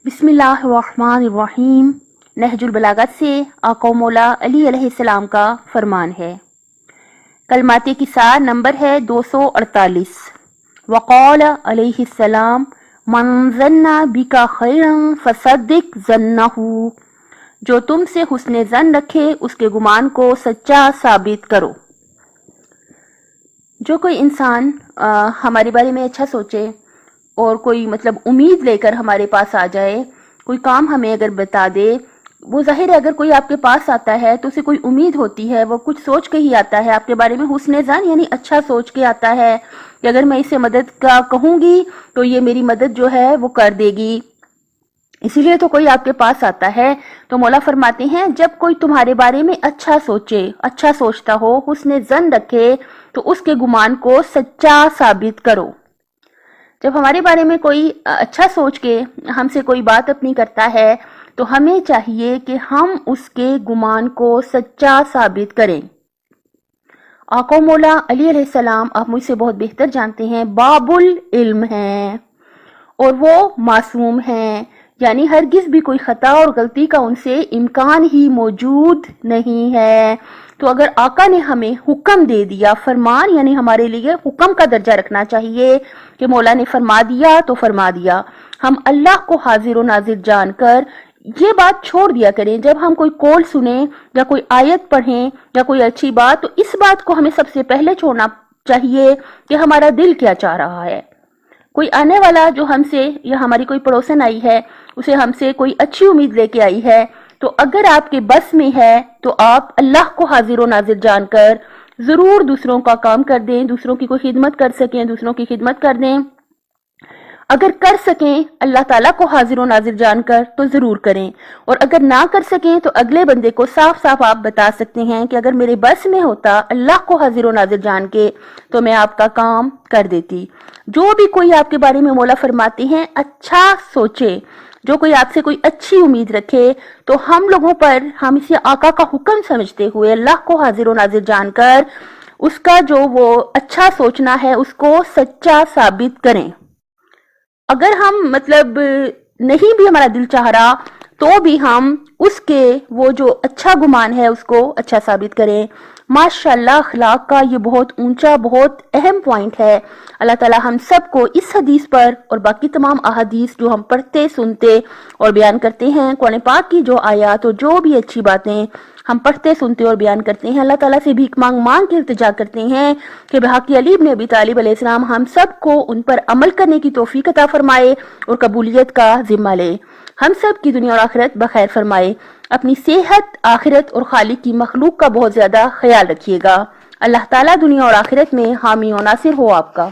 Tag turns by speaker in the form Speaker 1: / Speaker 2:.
Speaker 1: बिस्मिल्लाहिर्रहमानिर्रहीम। नहजुल बलागत से आका मौला अली अलैहिस्सलाम का फरमान है। कलमाते किसार नंबर है 248। वक़ाल अलैहिस्सलाम मन ज़न्ना बिका खैरन फसद्दिक ज़न्नहु। जो तुमसे हुस्ने ज़न रखे उसके गुमान को सच्चा साबित करो। जो कोई इंसान हमारे बारे में अच्छा सोचे और कोई उम्मीद लेकर हमारे पास आ जाए, कोई काम हमें अगर बता दे, वो ज़ाहिर है अगर कोई आपके पास आता है तो उसे कोई उम्मीद होती है, वो कुछ सोच के ही आता है आपके बारे में, हुस्ने ज़न यानी अच्छा सोच के आता है कि अगर मैं इसे मदद का कहूँगी तो ये मेरी मदद जो है वो कर देगी, इसीलिए तो कोई आपके पास आता है। तो मौला फरमाते हैं जब कोई तुम्हारे बारे में अच्छा सोचे, अच्छा सोचता हो, हुस्ने ज़न रखे, तो उसके गुमान को सच्चा साबित करो। जब हमारे बारे में कोई अच्छा सोच के हमसे कोई बात अपनी करता है तो हमें चाहिए कि हम उसके गुमान को सच्चा साबित करें। आका मौला अली अलैहिस्सलाम आप मुझसे बहुत बेहतर जानते हैं, बाबुल इल्म हैं और वो मासूम हैं, यानी हरगिज भी कोई खता और गलती का उनसे इम्कान ही मौजूद नहीं है। तो अगर आका ने हमें हुक्म दे दिया, फरमान यानी हमारे लिए हुक्म का दर्जा रखना चाहिए कि मौला ने फरमा दिया तो फरमा दिया। हम अल्लाह को हाजिर व नाजिर जानकर ये बात छोड़ दिया करें। जब हम कोई कौल सुने या कोई आयत पढ़ें या कोई अच्छी बात, तो इस बात को हमें सबसे पहले छोड़ना चाहिए कि हमारा दिल क्या चाह रहा है। कोई आने वाला जो हमसे या हमारी कोई पड़ोसन आई है, उसे हमसे कोई अच्छी उम्मीद लेके आई है, तो अगर आपके बस में है तो आप अल्लाह को हाजिर व नाजिर जानकर जरूर दूसरों का काम कर दें, दूसरों की कोई खिदमत कर सकें, दूसरों की खिदमत कर दें। अगर कर सकें अल्लाह ताला को हाजिर व नाजिर जानकर तो जरूर करें, और अगर ना कर सकें तो अगले बंदे को साफ साफ आप बता सकते हैं कि अगर मेरे बस में होता अल्लाह को हाजिर व नाजिर जान के तो मैं आपका काम कर देती। जो भी कोई आपके बारे में मौला फरमाते हैं अच्छा सोचे, जो कोई आपसे कोई अच्छी उम्मीद रखे, तो हम लोगों पर हम इसे आका का हुक्म समझते हुए अल्लाह को हाजिर व नाजिर जानकर उसका जो वो अच्छा सोचना है उसको सच्चा साबित करें। अगर हम नहीं भी हमारा दिल चाह रहा तो भी हम उसके वो जो अच्छा गुमान है उसको अच्छा साबित करें। माशाअल्लाह अखलाक का ये बहुत ऊंचा, बहुत अहम पॉइंट है। अल्लाह ताला हम सबको इस हदीस पर और बाकी तमाम अहादीस जो हम पढ़ते, सुनते और बयान करते हैं, कुरान पाक की जो आयत और जो भी अच्छी बातें हम पढ़ते, सुनते और बयान करते हैं, अल्लाह ताला से भीख मांग मांग के इल्तिजा करते हैं कि बहक़ अली इब्न अबी तालिब अलैहिस्सलाम हम सबको उन पर अमल करने की तौफीक अता फरमाए और कबूलियत का जिम्मा ले, हम सब की दुनिया और आखिरत बखैर फरमाए। अपनी सेहत, आखिरत और खालिक की मखलूक का बहुत ज्यादा ख्याल रखिएगा। अल्लाह ताला दुनिया और आखिरत में हामी और नासिर हो आपका।